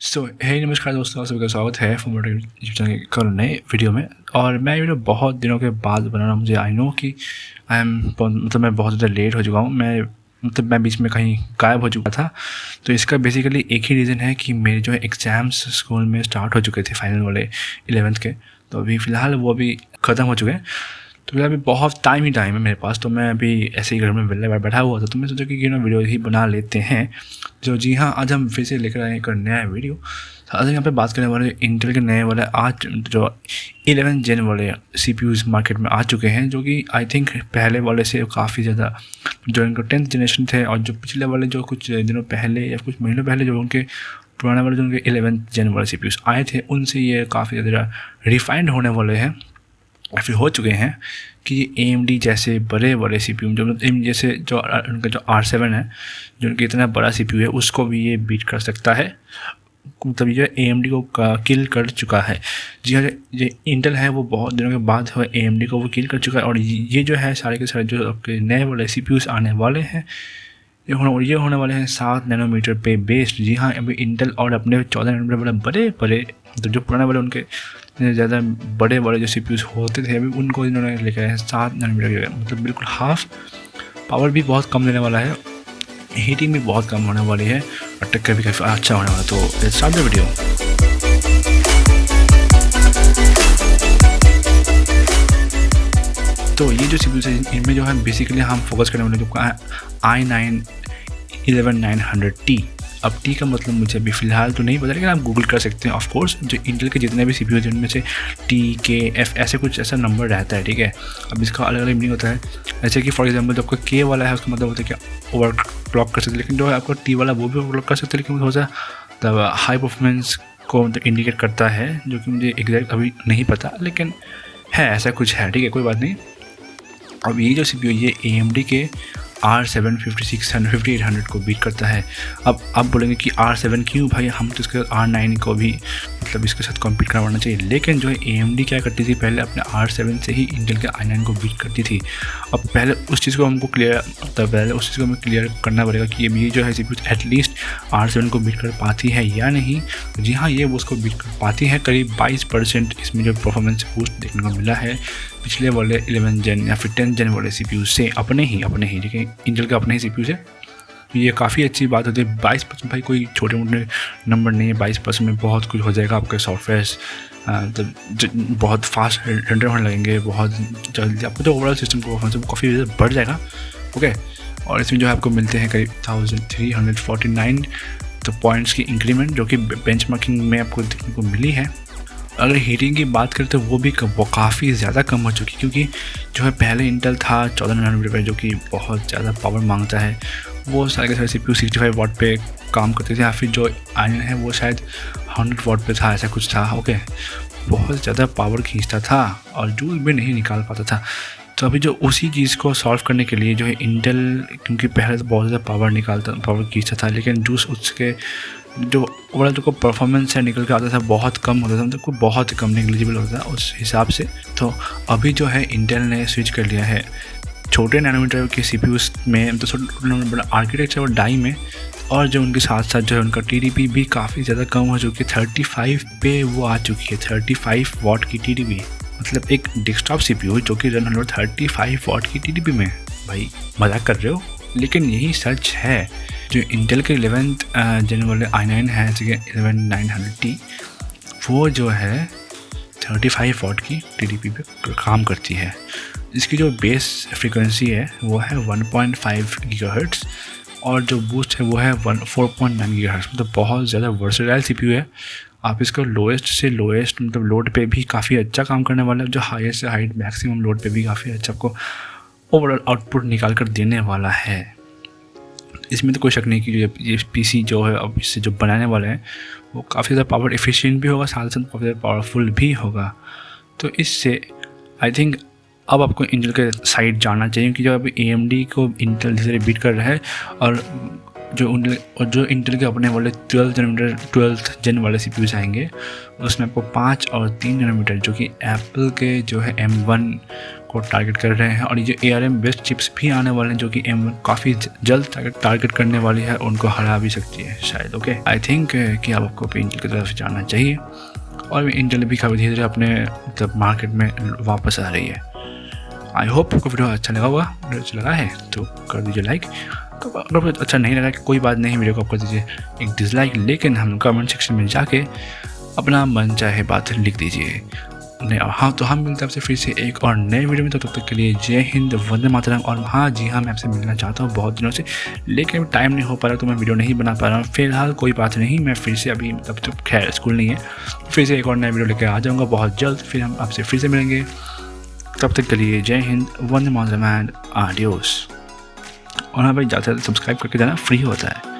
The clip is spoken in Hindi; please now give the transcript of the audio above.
हे नमस्कार दोस्तों, आप सभी का स्वागत है फोमोडो यूट्यूब चैनल के एक नए वीडियो में। और मैं वीडियो बहुत दिनों के बाद बना रहा हूँ। मुझे आई नो कि मैं बहुत ज़्यादा लेट हो चुका हूँ। मैं बीच में कहीं गायब हो चुका था। तो इसका बेसिकली एक ही रीज़न है कि मेरे जो है एग्ज़ाम्स स्कूल में स्टार्ट हो चुके थे, फाइनल वाले 11th के। तो अभी फ़िलहाल वो अभी ख़त्म हो चुके हैं। तो मेरा अभी बहुत टाइम है मेरे पास। तो मैं अभी ऐसे ही घर में वेले बैठा हुआ था, तो मैं सोचा कि वीडियो ही बना लेते हैं। जी हाँ, आज हम फिर से लेकर आए एक नया वीडियो। आज यहाँ पे बात करने वाले इंटेल के नए वाले आज जो 11 जेन वाले CPUs मार्केट में आ चुके हैं, जो कि आई थिंक पहले वाले से काफ़ी ज़्यादा, जो इनका 10th जनरेशन थे और जो पिछले वाले जो कुछ दिनों पहले या कुछ महीनों पहले जो उनके पुराने वाले जो उनके 11th जेन वाले CPUs आए थे, उनसे ये काफ़ी ज़्यादा रिफाइंड होने वाले हैं या फिर हो चुके हैं। कि AMD जैसे बड़े CPU, जो मतलब जैसे जो उनका जो R7 है, जो उनका इतना बड़ा CPU है, उसको भी ये बीट कर सकता है। मतलब ये AMD को किल कर चुका है। जी हाँ, ये इंटेल है वो बहुत दिनों के बाद AMD को वो किल कर चुका है। और ये जो है सारे के सारे जो आपके नए वाले CPUs आने वाले हैं, ये होने वाले हैं 7 नैनोमीटर पे बेस्ड। जी हाँ, अभी इंटेल और अपने 14 नैनोमीटर वाले बड़े तो जो पुराने वाले उनके ज़्यादा बड़े जो CPUs होते थे, अभी उनको इन्होंने लेकर आए हैं 7 नैनोमीटर के। मतलब बिल्कुल हाफ। पावर भी बहुत कम देने वाला है, हीटिंग भी बहुत कम होने वाली है और टक्कर भी काफ़ी अच्छा होने वाला है। तो लेट्स स्टार्ट द वीडियो। तो ये जो CPUs है, इनमें जो है बेसिकली हम फोकस करने वाले जो i9-11900T। अब T का मतलब मुझे अभी फ़िलहाल तो नहीं पता, लेकिन आप गूगल कर सकते हैं। ऑफ कोर्स जो इंटेल के जितने भी CPUs हैं उनमें से T, K, F ऐसे कुछ ऐसा नंबर रहता है, ठीक है। अब इसका अलग अलग मीनिंग होता है। जैसे कि फॉर एग्जांपल जो आपका K वाला है, उसका मतलब होता है कि ओवर क्लॉक कर सकते हैं, लेकिन जो है आपका T वाला वो भी ओवर क्लॉक कर सकते हैं, लेकिन थोड़ा सा हाई परफॉर्मेंस को इंडिकेट करता है, जो कि मुझे एग्जैक्ट अभी नहीं पता, लेकिन है ऐसा कुछ है, ठीक है, कोई बात नहीं। अब ये जो CPU ये AMD के R7 5800 को बीट करता है। अब आप बोलेंगे कि R7 क्यों भाई, हम तो इसके R9 को भी मतलब इसके साथ कॉम्पीट करवाना चाहिए। लेकिन जो है AMD क्या करती थी, पहले अपने R7 से ही इंटेल के i9 को बीट करती थी। अब पहले उस चीज़ को हमको क्लियर करना पड़ेगा कि ये जो है CPU एटलीस्ट R7 को बीट कर पाती है या नहीं। जी हाँ, ये उसको बीट कर पाती है। करीब 22% इसमें जो परफॉर्मेंस बूस्ट देखने को मिला है पिछले वाले 11 जेन या फिर 10 जेन वाले CPU से, अपने ही ठीक है, इंटेल के अपने ही CPU से। ये काफ़ी अच्छी बात होती है। 22% भाई कोई छोटे मोटे नंबर नहीं है। 22% में बहुत कुछ हो जाएगा। आपके सॉफ्टवेयर बहुत फास्ट रेंडर होने लगेंगे, बहुत जल्दी आपको जो ओवरऑल सिस्टम परफॉर्मेंस है काफ़ी बढ़ जाएगा। ओके, और इसमें जो है आपको मिलते हैं करीब 1349 तो पॉइंट्स की इंक्रीमेंट, जो कि बेंचमार्किंग में आपको देखने को मिली है। अगर हीटिंग की बात करें तो वो भी काफ़ी ज़्यादा कम हो चुकी, क्योंकि जो है पहले इंटेल था 14 नैनोमीटर पे, जो कि बहुत ज़्यादा पावर मांगता है। वो सारे के सारे CPU 65 वाट पे काम करते थे, या फिर जो आयरन है वो शायद 100 वाट पे था, ऐसा कुछ था। ओके, बहुत ज़्यादा पावर खींचता था और जूल भी नहीं निकाल पाता था। तो अभी जो उसी चीज़ को सॉल्व करने के लिए जो है इंटेल, क्योंकि पहले तो बहुत ज़्यादा पावर खींचता था, लेकिन जूस उसके जो ओवरऑल जो परफॉर्मेंस है निकल के आता था बहुत कम होता था, मतलब को बहुत कम नेग्लिजिबल होता था उस हिसाब से। तो अभी जो है इंटेल ने स्विच कर लिया है छोटे नैनोमीटर के CPUs में, तो बड़ा आर्किटेक्चर और डाई में, और जो उनके साथ साथ जो है उनका TDP भी काफ़ी ज़्यादा कम हो चुकी है। 35 पे वो आ चुकी है, 35 वाट की TDP। मतलब एक डेस्कटॉप CPU जो कि रन हो 35 वाट की TDP में। भाई मजाक कर रहे हो? लेकिन यही सच है। जो इंटेल के 11th जेन वाले i9 है, जैसे कि 11900T, वो जो है 35 वाट की TDP पे काम करती है। इसकी जो बेस फ्रीक्वेंसी है वो है 1.5 GHz और जो बूस्ट है वो है 4.9 GHz। मतलब बहुत ज़्यादा वर्सेटाइल CPU है। आप इसको लोएस्ट से लोएस्ट मतलब लोड पे भी काफ़ी अच्छा काम करने वाला है, जो हाईएस्ट से हाई मैक्सिमम लोड पे भी काफ़ी अच्छा आपको ओवरऑल आउटपुट निकाल कर देने वाला है। इसमें तो कोई शक नहीं कि ये PC जो है अब इससे जो बनाने वाले हैं वो काफ़ी ज़्यादा पावर एफिशिएंट भी होगा, साथ साथ काफ़ी ज़्यादा पावरफुल भी होगा। तो इससे आई थिंक अब आपको इंटेल के साइड जाना चाहिए, क्योंकि जो अभी AMD को इंटेल धीरे धीरे बीट कर रहा है। और जो इंटेल के अपने वाले 12th जेन वाले CPUs आएंगे, उसमें आपको 5 और 3 नैनोमीटर जो कि एप्पल के जो है M1 को टारगेट कर रहे हैं, और ये जो ARM बेस्ड चिप्स भी आने वाले हैं जो कि M1 काफ़ी जल्द टारगेट करने वाली है, उनको हरा भी सकती है शायद। ओके, आई थिंक कि आपको इंटेल की तरफ से जाना चाहिए, और इंटेल भी काफ़ी धीरे धीरे अपने मतलब मार्केट में वापस आ रही है। आई होप आपको वीडियो अच्छा लगा होगा। वीडियो अच्छा लगा है तो कर दीजिए लाइक, अगर अच्छा नहीं लगा कोई बात नहीं, वीडियो को आप कर दीजिए एक डिसलाइक, लेकिन हम कमेंट सेक्शन में जाके अपना मन चाहे बात लिख दीजिए। हाँ, तो हम मिलते हैं आपसे फिर से एक और नए वीडियो में। तो तब तक के लिए जय हिंद, वंदे मातरम। और हाँ जी हाँ, मैं आपसे मिलना चाहता हूँ बहुत दिनों से, लेकिन टाइम नहीं हो पा रहा तो मैं वीडियो नहीं बना पा रहा हूँ फिलहाल। कोई बात नहीं, मैं फिर से अभी तब तो खैर स्कूल नहीं है, फिर से एक और नया वीडियो लेकर आ जाऊँगा बहुत जल्द। फिर हम आपसे फिर से मिलेंगे, तब तक के लिए जय हिंद, वंदे मातरम एंड आडियोस। और हाँ भाई, ज़्यादा से ज़्यादा सब्सक्राइब करके जाना, फ्री होता है।